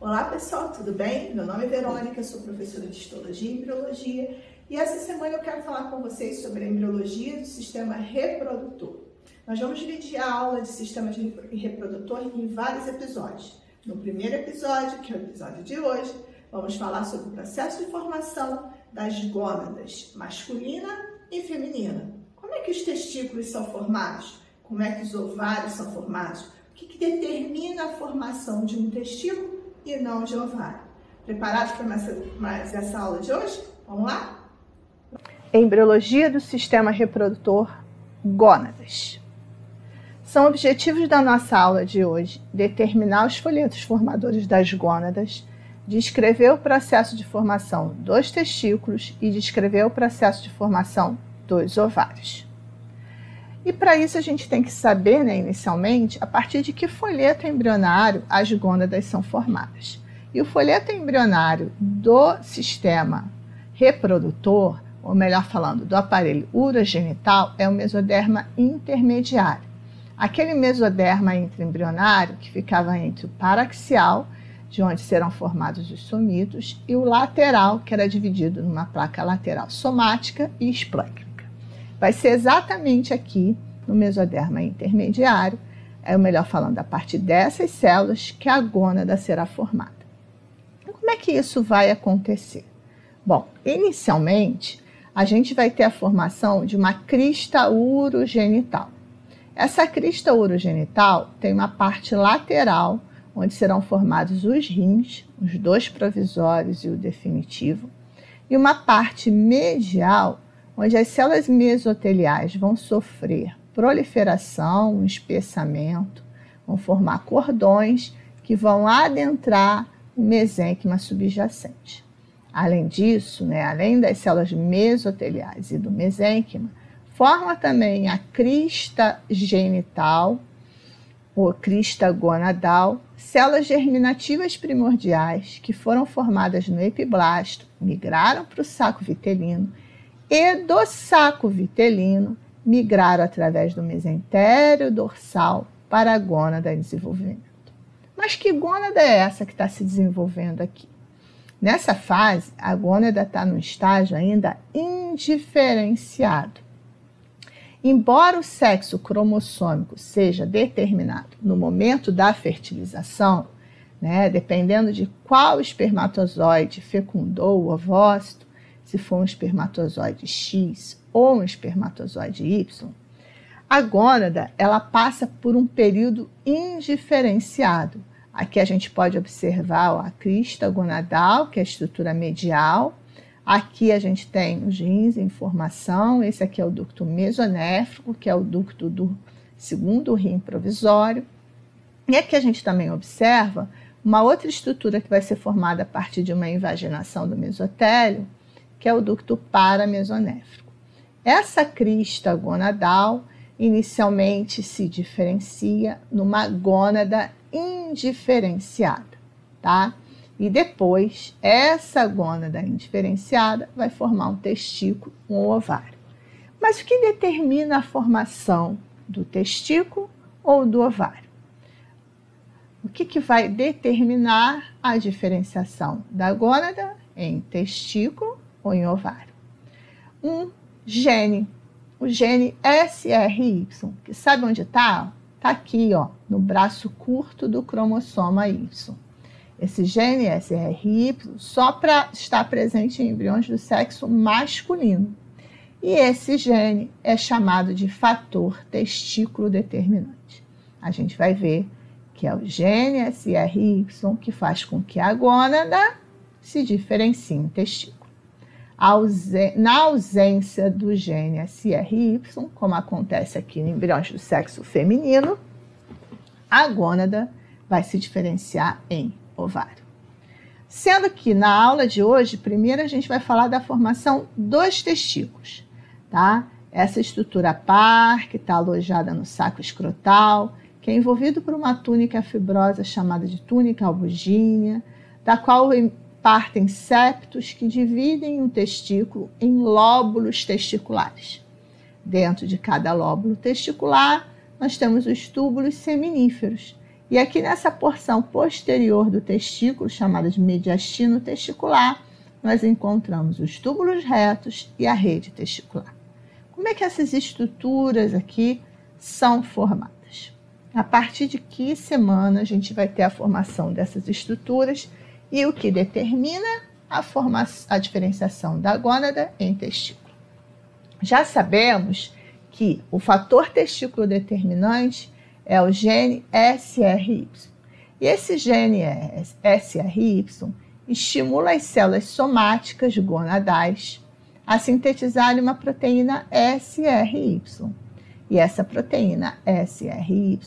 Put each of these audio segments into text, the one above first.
Olá pessoal, tudo bem? Meu nome é Verônica, sou professora de Histologia e Embriologia e essa semana eu quero falar com vocês sobre a embriologia do sistema reprodutor. Nós vamos dividir a aula de sistema reprodutor em vários episódios. No primeiro episódio, que é o episódio de hoje, vamos falar sobre o processo de formação das gônadas masculina e feminina. Como é que os testículos são formados? Como é que os ovários são formados? O que determina a formação de um testículo e não de ovário? Preparados para mais essa aula de hoje? Vamos lá? Embriologia do sistema reprodutor, gônadas. São objetivos da nossa aula de hoje determinar os folhetos formadores das gônadas, descrever o processo de formação dos testículos e descrever o processo de formação dos ovários. E para isso a gente tem que saber, inicialmente, a partir de que folheto embrionário as gônadas são formadas. E o folheto embrionário do sistema reprodutor, ou melhor falando, do aparelho urogenital, é o mesoderma intermediário. Aquele mesoderma intraembrionário que ficava entre o paraxial, de onde serão formados os somitos, e o lateral, que era dividido numa placa lateral somática e esplêncnica. Vai ser exatamente aqui, no mesoderma intermediário, ou melhor falando, a partir dessas células que a gônada será formada. Como é que isso vai acontecer? Bom, inicialmente, a gente vai ter a formação de uma crista urogenital. Essa crista urogenital tem uma parte lateral, onde serão formados os rins, os dois provisórios e o definitivo, e uma parte medial, onde as células mesoteliais vão sofrer proliferação, espessamento, vão formar cordões que vão adentrar o mesênquima subjacente. Além disso, além das células mesoteliais e do mesênquima, forma também a crista genital, ou crista gonadal, células germinativas primordiais que foram formadas no epiblasto, migraram para o saco vitelino e do saco vitelino migraram através do mesentério dorsal para a gônada em desenvolvimento. Mas que gônada é essa que está se desenvolvendo aqui? Nessa fase, a gônada está num estágio ainda indiferenciado. Embora o sexo cromossômico seja determinado no momento da fertilização, dependendo de qual espermatozoide fecundou o ovócito, se for um espermatozoide X ou um espermatozoide Y, a gônada ela passa por um período indiferenciado. Aqui a gente pode observar a crista gonadal, que é a estrutura medial. Aqui a gente tem os rins em formação. Esse aqui é o ducto mesonéfrico, que é o ducto do segundo rim provisório. E aqui a gente também observa uma outra estrutura que vai ser formada a partir de uma invaginação do mesotélio, que é o ducto paramesonéfrico. Essa crista gonadal inicialmente se diferencia numa gônada indiferenciada, tá? E depois, essa gônada indiferenciada vai formar um testículo, um ovário. Mas o que determina a formação do testículo ou do ovário? O que vai determinar a diferenciação da gônada em testículo ou em ovário? Um gene, o gene SRY, que sabe onde está? Está aqui, no braço curto do cromossoma Y. Esse gene SRY só para estar presente em embriões do sexo masculino. E esse gene é chamado de fator testículo determinante. A gente vai ver que é o gene SRY que faz com que a gônada se diferencie em testículo. Na ausência do gene SRY, como acontece aqui em embriões do sexo feminino, a gônada vai se diferenciar em ovário. Sendo que na aula de hoje, primeiro a gente vai falar da formação dos testículos, tá? Essa estrutura par, que está alojada no saco escrotal, que é envolvido por uma túnica fibrosa chamada de túnica albugínea, da qual partem septos que dividem o testículo em lóbulos testiculares. Dentro de cada lóbulo testicular, nós temos os túbulos seminíferos. E aqui nessa porção posterior do testículo, chamada de mediastino testicular, nós encontramos os túbulos retos e a rede testicular. Como é que essas estruturas aqui são formadas? A partir de que semana a gente vai ter a formação dessas estruturas e o que determina a diferenciação da gônada em testículo? Já sabemos que o fator testículo determinante é o gene SRY. E esse gene SRY estimula as células somáticas gonadais a sintetizarem uma proteína SRY. E essa proteína SRY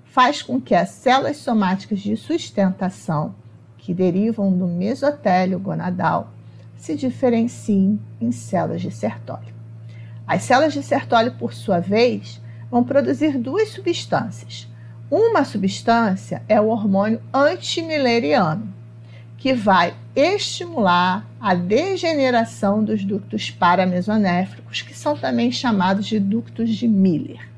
faz com que as células somáticas de sustentação, que derivam do mesotélio gonadal, se diferenciem em células de Sertoli. As células de Sertoli, por sua vez, vão produzir duas substâncias. Uma substância é o hormônio antimileriano, que vai estimular a degeneração dos ductos paramesonéfricos, que são também chamados de ductos de Miller.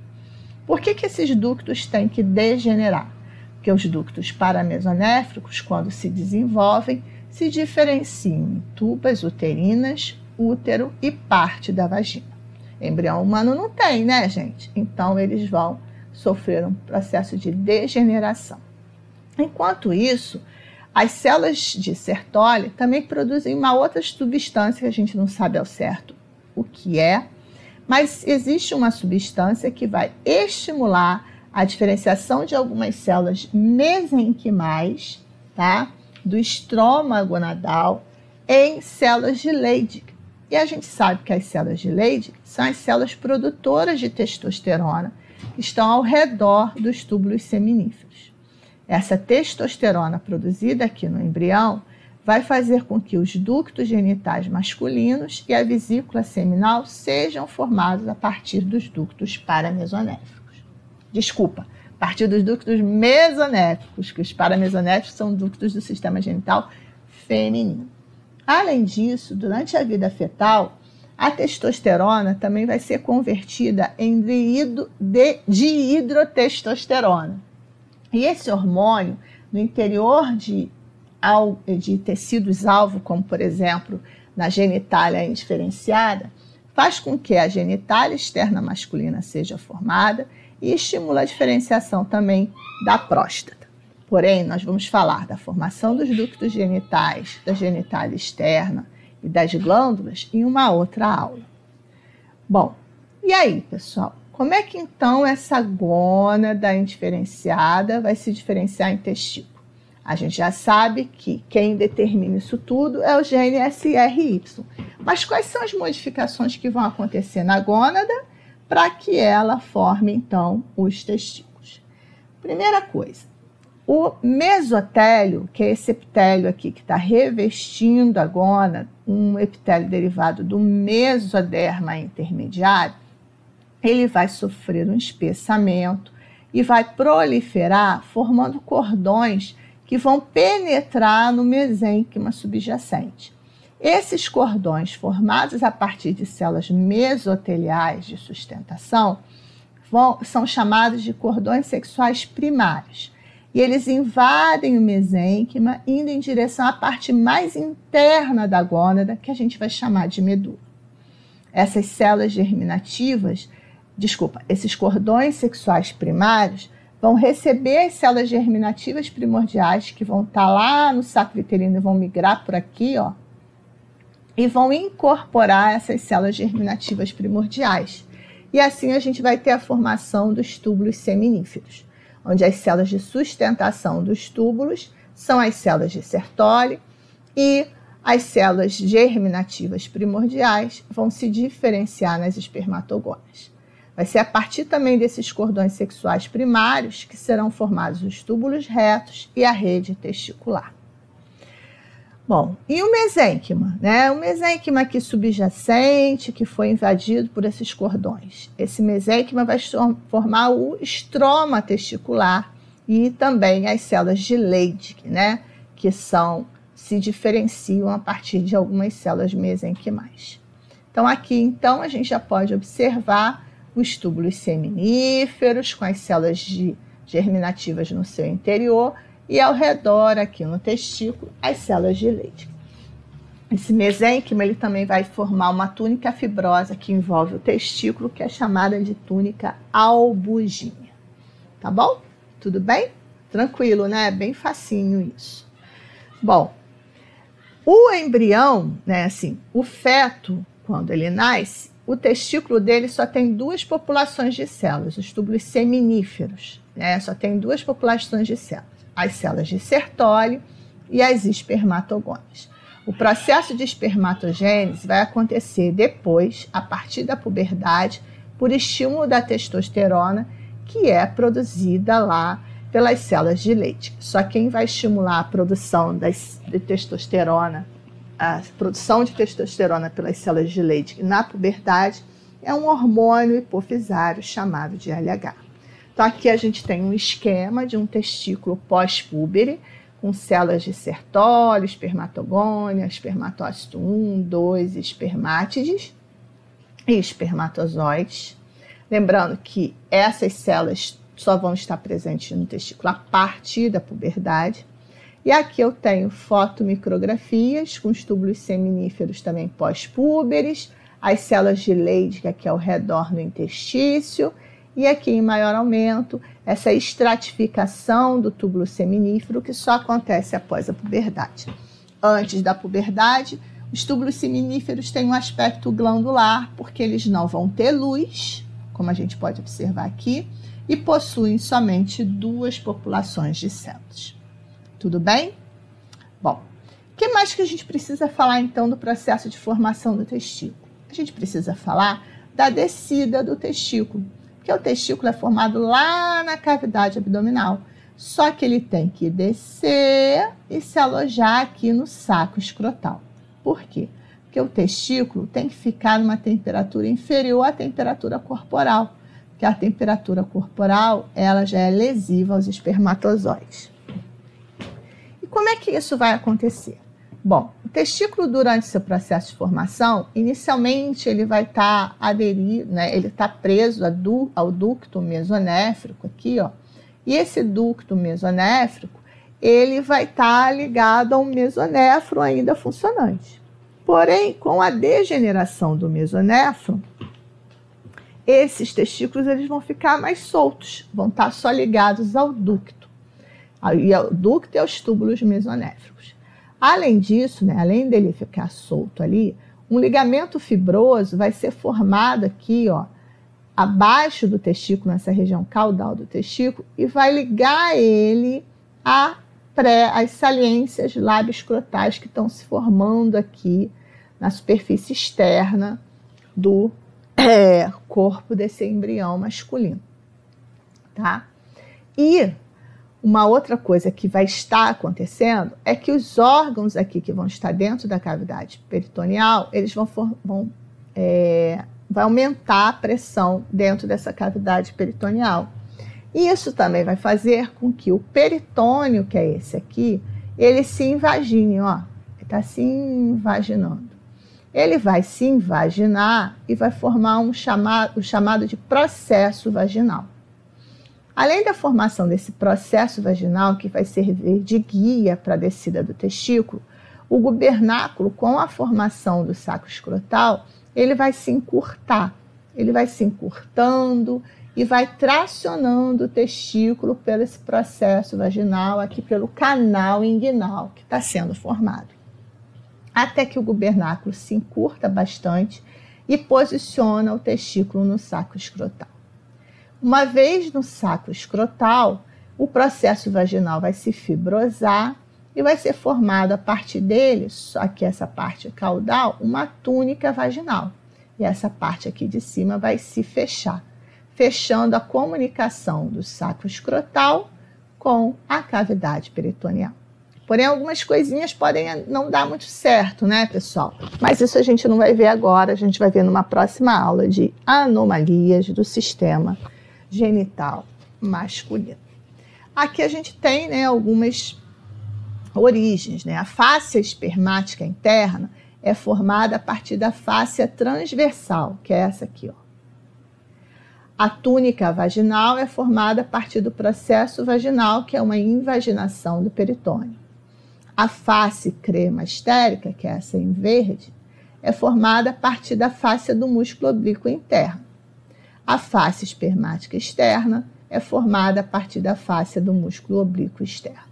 Por que esses ductos têm que degenerar? Porque os ductos paramesonéfricos, quando se desenvolvem, se diferenciam em tubas uterinas, útero e parte da vagina. Embrião humano não tem, né, gente? Então, eles vão sofrer um processo de degeneração. Enquanto isso, as células de Sertoli também produzem uma outra substância que a gente não sabe ao certo o que é, mas existe uma substância que vai estimular a diferenciação de algumas células mesenquimais, tá? Do estroma gonadal em células de Leydig. E a gente sabe que as células de Leydig são as células produtoras de testosterona que estão ao redor dos túbulos seminíferos. Essa testosterona produzida aqui no embrião vai fazer com que os ductos genitais masculinos e a vesícula seminal sejam formados a partir dos ductos paramesonéficos. Desculpa, a partir dos ductos mesonéficos, que os paramesonéficos são ductos do sistema genital feminino. Além disso, durante a vida fetal, a testosterona também vai ser convertida em dihidrotestosterona. E esse hormônio, no interior de tecidos-alvo, como por exemplo na genitália indiferenciada, faz com que a genitália externa masculina seja formada e estimula a diferenciação também da próstata. Porém, nós vamos falar da formação dos ductos genitais, da genitália externa e das glândulas em uma outra aula. Bom, e aí, pessoal? Como é que então essa gônada indiferenciada vai se diferenciar em testículo? A gente já sabe que quem determina isso tudo é o gene SRY. Mas quais são as modificações que vão acontecer na gônada para que ela forme então os testículos? Primeira coisa, o mesotélio, que é esse epitélio aqui que está revestindo a gônada, um epitélio derivado do mesoderma intermediário, ele vai sofrer um espessamento e vai proliferar formando cordões que vão penetrar no mesênquima subjacente. Esses cordões, formados a partir de células mesoteliais de sustentação, são chamados de cordões sexuais primários. E eles invadem o mesênquima, indo em direção à parte mais interna da gônada, que a gente vai chamar de medula. Essas células germinativas, esses cordões sexuais primários vão receber as células germinativas primordiais, que vão estar lá no saco uterino e vão migrar por aqui, ó, e vão incorporar essas células germinativas primordiais. E assim a gente vai ter a formação dos túbulos seminíferos, onde as células de sustentação dos túbulos são as células de Sertoli e as células germinativas primordiais vão se diferenciar nas espermatogônias. Vai ser a partir também desses cordões sexuais primários que serão formados os túbulos retos e a rede testicular. Bom, e o mesênquima, né? O mesênquima aqui subjacente, que foi invadido por esses cordões. Esse mesênquima vai formar o estroma testicular e também as células de Leydig, né? Que se diferenciam a partir de algumas células mesenquimais. Então, aqui, a gente já pode observar os túbulos seminíferos com as células de germinativas no seu interior e ao redor, aqui no testículo, as células de Leydig. Esse mesênquima ele também vai formar uma túnica fibrosa que envolve o testículo, que é chamada de túnica albugínea. Tá bom? Tudo bem? Tranquilo, né? Bem facinho isso. Bom, o embrião, né, assim, o feto, quando ele nasce, o testículo dele só tem duas populações de células, os túbulos seminíferos, né? Só tem duas populações de células, as células de Sertoli e as espermatogônias. O processo de espermatogênese vai acontecer depois, a partir da puberdade, por estímulo da testosterona, que é produzida lá pelas células de Leydig. Só quem vai estimular a produção de testosterona, a produção de testosterona pelas células de Leydig na puberdade, é um hormônio hipofisário chamado de LH. Então aqui a gente tem um esquema de um testículo pós-púbere, com células de Sertoli, espermatogônia, espermatócito 1, 2, espermátides e espermatozoides. Lembrando que essas células só vão estar presentes no testículo a partir da puberdade. E aqui eu tenho fotomicrografias com os túbulos seminíferos também pós-púberes, as células de Leydig aqui ao redor no interstício, e aqui em maior aumento, essa estratificação do túbulo seminífero que só acontece após a puberdade. Antes da puberdade, os túbulos seminíferos têm um aspecto glandular, porque eles não vão ter luz, como a gente pode observar aqui, e possuem somente duas populações de células. Tudo bem? Bom, o que mais que a gente precisa falar então do processo de formação do testículo? A gente precisa falar da descida do testículo, porque o testículo é formado lá na cavidade abdominal, só que ele tem que descer e se alojar aqui no saco escrotal. Por quê? Porque o testículo tem que ficar numa temperatura inferior à temperatura corporal, porque a temperatura corporal ela já é lesiva aos espermatozoides. E como é que isso vai acontecer? Bom, o testículo durante seu processo de formação, inicialmente ele vai estar aderido, né, ele está preso ao ducto mesonéfrico aqui, ó, e esse ducto mesonéfrico, ele vai estar ligado a um mesonéfro ainda funcionante. Porém, com a degeneração do mesonéfro, esses testículos eles vão ficar mais soltos, vão estar só ligados ao ducto, e ao ducto e aos túbulos mesonéfricos. Além disso, né, além dele ficar solto ali, um ligamento fibroso vai ser formado aqui, ó, abaixo do testículo, nessa região caudal do testículo, e vai ligar ele às saliências lábio-escrotais que estão se formando aqui na superfície externa do corpo desse embrião masculino, tá? E uma outra coisa que vai estar acontecendo é que os órgãos aqui que vão estar dentro da cavidade peritoneal, eles vai aumentar a pressão dentro dessa cavidade peritoneal. E isso também vai fazer com que o peritônio, que é esse aqui, ele se invagine, ó. Ele está se invaginando. Ele vai se invaginar e vai formar o chamado de processo vaginal. Além da formação desse processo vaginal, que vai servir de guia para a descida do testículo, o gubernáculo, com a formação do saco escrotal, ele vai se encurtar. Ele vai se encurtando e vai tracionando o testículo pelo esse processo vaginal, aqui pelo canal inguinal que está sendo formado. Até que o gubernáculo se encurta bastante e posiciona o testículo no saco escrotal. Uma vez no saco escrotal, o processo vaginal vai se fibrosar e vai ser formado a partir dele, só que essa parte caudal, uma túnica vaginal. E essa parte aqui de cima vai se fechar, fechando a comunicação do saco escrotal com a cavidade peritoneal. Porém, algumas coisinhas podem não dar muito certo, né, pessoal? Mas isso a gente não vai ver agora, a gente vai ver numa próxima aula de anomalias do sistema genital masculino. Aqui a gente tem, né, algumas origens, né? A fáscia espermática interna é formada a partir da fáscia transversal, que é essa aqui, ó. A túnica vaginal é formada a partir do processo vaginal, que é uma invaginação do peritônio. A face cremastérica, que é essa em verde, é formada a partir da fáscia do músculo oblíquo interno. A face espermática externa é formada a partir da fáscia do músculo oblíquo externo.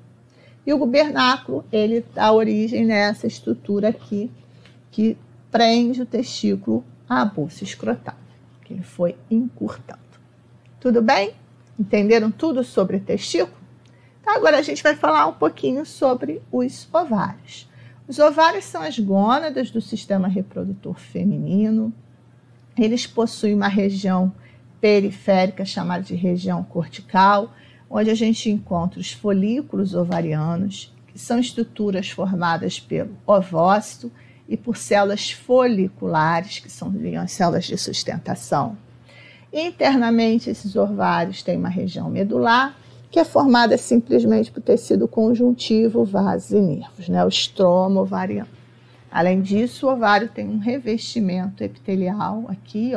E o gubernáculo, ele dá origem nessa estrutura aqui, que prende o testículo à bolsa escrotal, que ele foi encurtando. Tudo bem? Entenderam tudo sobre o testículo? Então, agora a gente vai falar um pouquinho sobre os ovários. Os ovários são as gônadas do sistema reprodutor feminino. Eles possuem uma região periférica chamada de região cortical, onde a gente encontra os folículos ovarianos, que são estruturas formadas pelo ovócito e por células foliculares, que são as células de sustentação. Internamente, esses ovários têm uma região medular, que é formada simplesmente por tecido conjuntivo, vasos e nervos, o estroma ovariano. Além disso, o ovário tem um revestimento epitelial aqui,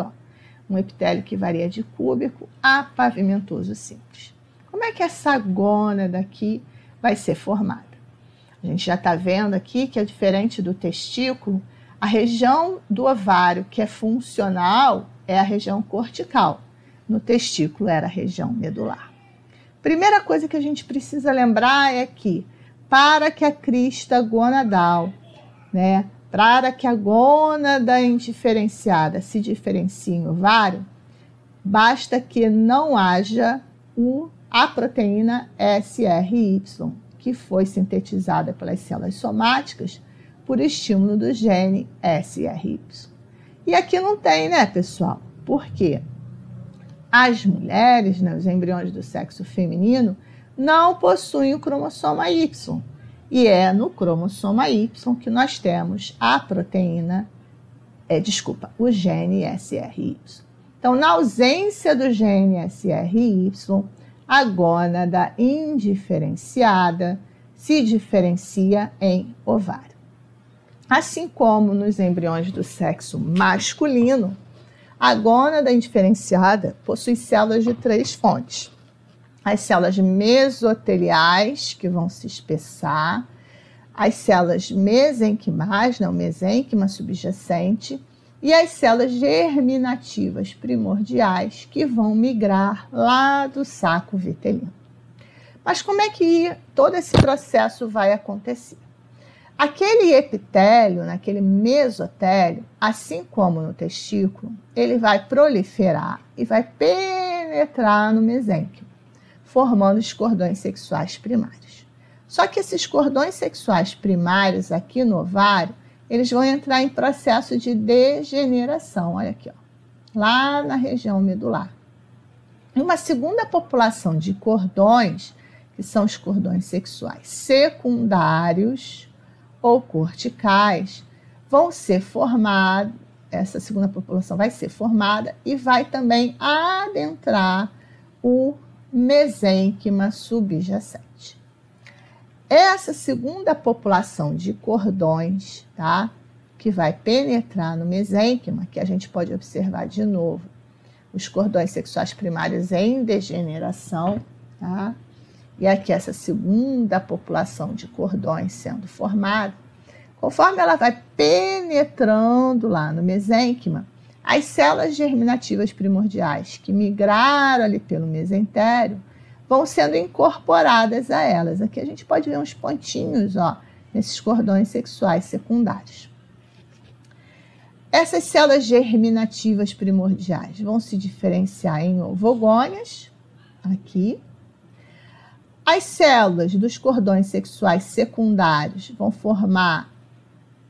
um epitélio que varia de cúbico a pavimentoso simples. Como é que essa gônada aqui vai ser formada? A gente já está vendo aqui que é diferente do testículo, a região do ovário que é funcional é a região cortical. No testículo era a região medular. Primeira coisa que a gente precisa lembrar é que para que a crista gonadal, para que a gônada indiferenciada se diferencie em ovário, basta que não haja a proteína SRY, que foi sintetizada pelas células somáticas por estímulo do gene SRY. E aqui não tem, pessoal? Por quê? As mulheres, os embriões do sexo feminino, não possuem o cromossoma Y. E é no cromossoma Y que nós temos a proteína, o gene SRY. Então, na ausência do gene SRY, a gônada indiferenciada se diferencia em ovário. Assim como nos embriões do sexo masculino, a gônada indiferenciada possui células de 3 fontes. As células mesoteliais, que vão se espessar, as células mesenquimais, o mesênquima subjacente, e as células germinativas primordiais, que vão migrar lá do saco vitelino. Mas como é que todo esse processo vai acontecer? Aquele epitélio, naquele mesotélio, assim como no testículo, ele vai proliferar e vai penetrar no mesênquima, formando os cordões sexuais primários. Só que esses cordões sexuais primários aqui no ovário, eles vão entrar em processo de degeneração, olha aqui, lá na região medular. E uma segunda população de cordões, que são os cordões sexuais secundários ou corticais, vão ser formados, essa segunda população vai ser formada e vai também adentrar o mesênquima subjacente. Essa segunda população de cordões, que vai penetrar no mesênquima, que a gente pode observar de novo, os cordões sexuais primários em degeneração, e aqui essa segunda população de cordões sendo formada, conforme ela vai penetrando lá no mesênquima, as células germinativas primordiais que migraram ali pelo mesentério vão sendo incorporadas a elas. Aqui a gente pode ver uns pontinhos, nesses cordões sexuais secundários. Essas células germinativas primordiais vão se diferenciar em ovogônias, aqui. As células dos cordões sexuais secundários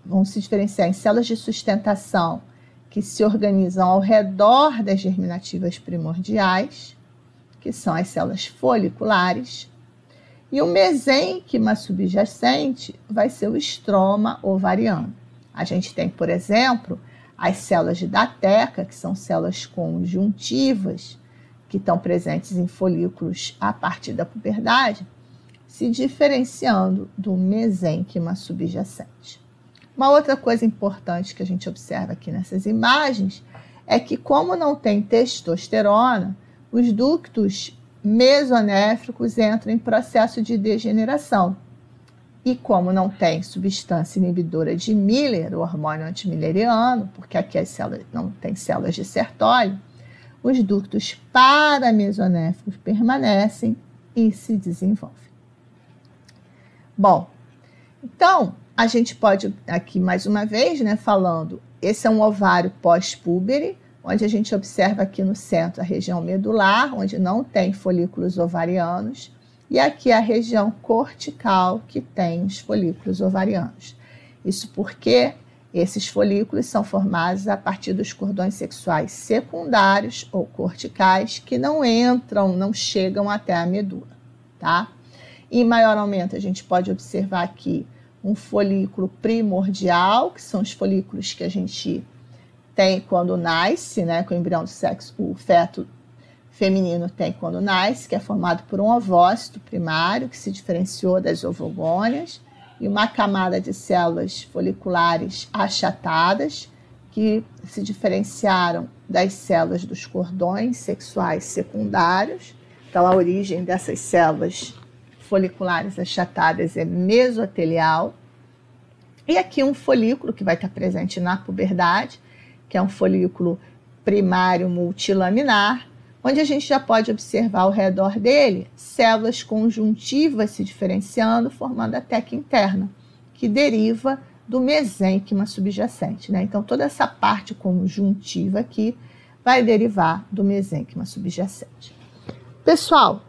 vão se diferenciar em células de sustentação que se organizam ao redor das germinativas primordiais, que são as células foliculares. E o mesênquima subjacente vai ser o estroma ovariano. A gente tem, por exemplo, as células de Dateca, que são células conjuntivas, que estão presentes em folículos a partir da puberdade, se diferenciando do mesênquima subjacente. Uma outra coisa importante que a gente observa aqui nessas imagens é que, como não tem testosterona, os ductos mesonéfricos entram em processo de degeneração. E como não tem substância inibidora de Miller, o hormônio antimilleriano, porque aqui as células não tem células de Sertoli, os ductos paramesonéficos permanecem e se desenvolvem. Bom, então a gente pode aqui mais uma vez, né, falando, esse é um ovário pós-púbere, onde a gente observa aqui no centro a região medular, onde não tem folículos ovarianos, e aqui a região cortical, que tem os folículos ovarianos. Isso porque esses folículos são formados a partir dos cordões sexuais secundários ou corticais, que não entram, não chegam até a medula, tá? Em maior aumento, a gente pode observar aqui um folículo primordial, que são os folículos que a gente tem quando nasce, né, com o embrião do sexo, o feto feminino tem quando nasce, que é formado por um ovócito primário, que se diferenciou das ovogônias, e uma camada de células foliculares achatadas, que se diferenciaram das células dos cordões sexuais secundários. Então, a origem dessas células foliculares achatadas é mesotelial. E aqui um folículo que vai estar presente na puberdade, que é um folículo primário multilaminar, onde a gente já pode observar ao redor dele células conjuntivas se diferenciando, formando a teca interna, que deriva do mesênquima subjacente, né? Então, toda essa parte conjuntiva aqui vai derivar do mesênquima subjacente. Pessoal,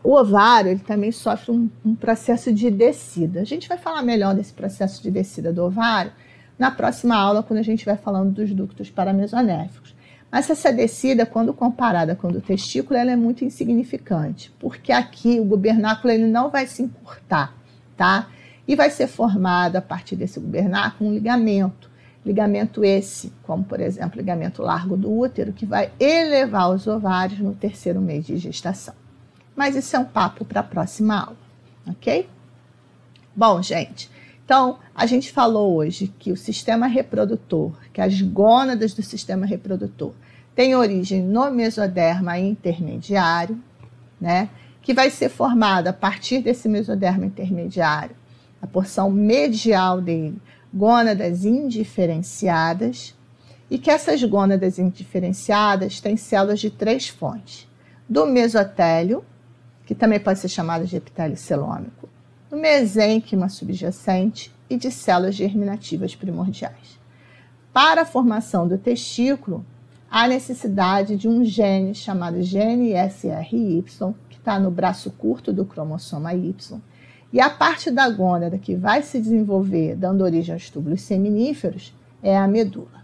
o ovário ele também sofre um processo de descida. A gente vai falar melhor desse processo de descida do ovário na próxima aula, quando a gente vai falando dos ductos paramesonéficos. Mas essa descida, quando comparada com o do testículo, ela é muito insignificante, porque aqui o gubernáculo ele não vai se encurtar, tá? E vai ser formado a partir desse gubernáculo um ligamento. Ligamento esse, como por exemplo, ligamento largo do útero, que vai elevar os ovários no 3º mês de gestação. Mas isso é um papo para a próxima aula, ok? Bom, gente, então a gente falou hoje que o sistema reprodutor, que as gônadas do sistema reprodutor, tem origem no mesoderma intermediário, né? Que vai ser formada a partir desse mesoderma intermediário, a porção medial dele, gônadas indiferenciadas, e que essas gônadas indiferenciadas têm células de 3 fontes: do mesotélio, que também pode ser chamado de epitélio celômico, do mesênquima subjacente e de células germinativas primordiais. Para a formação do testículo, há necessidade de um gene chamado gene SRY, que está no braço curto do cromossoma Y, e a parte da gônada que vai se desenvolver, dando origem aos túbulos seminíferos, é a medula.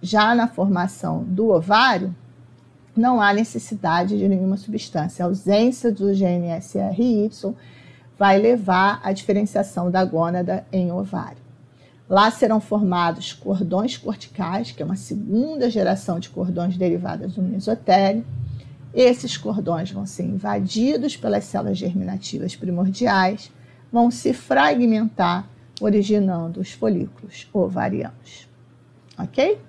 Já na formação do ovário, não há necessidade de nenhuma substância. A ausência do gene SRY vai levar à diferenciação da gônada em ovário. Lá serão formados cordões corticais, que é uma segunda geração de cordões derivadas do mesotélio. Esses cordões vão ser invadidos pelas células germinativas primordiais, vão se fragmentar, originando os folículos ovarianos. Ok?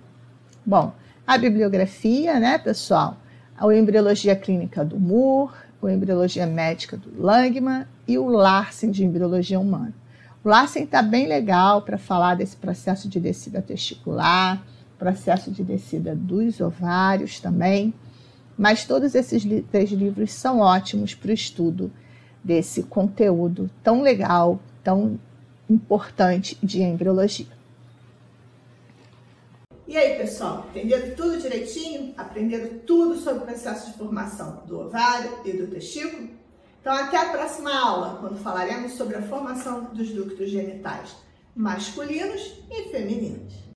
Bom, a bibliografia, né, pessoal? A embriologia clínica do Moore, a embriologia médica do Langman e o Larsen de embriologia humana. O Larsen está bem legal para falar desse processo de descida testicular, processo de descida dos ovários também, mas todos esses 3 livros são ótimos para o estudo desse conteúdo tão legal, tão importante de embriologia. E aí, pessoal, entenderam tudo direitinho? Aprenderam tudo sobre o processo de formação do ovário e do testículo? Então, até a próxima aula, quando falaremos sobre a formação dos ductos genitais masculinos e femininos.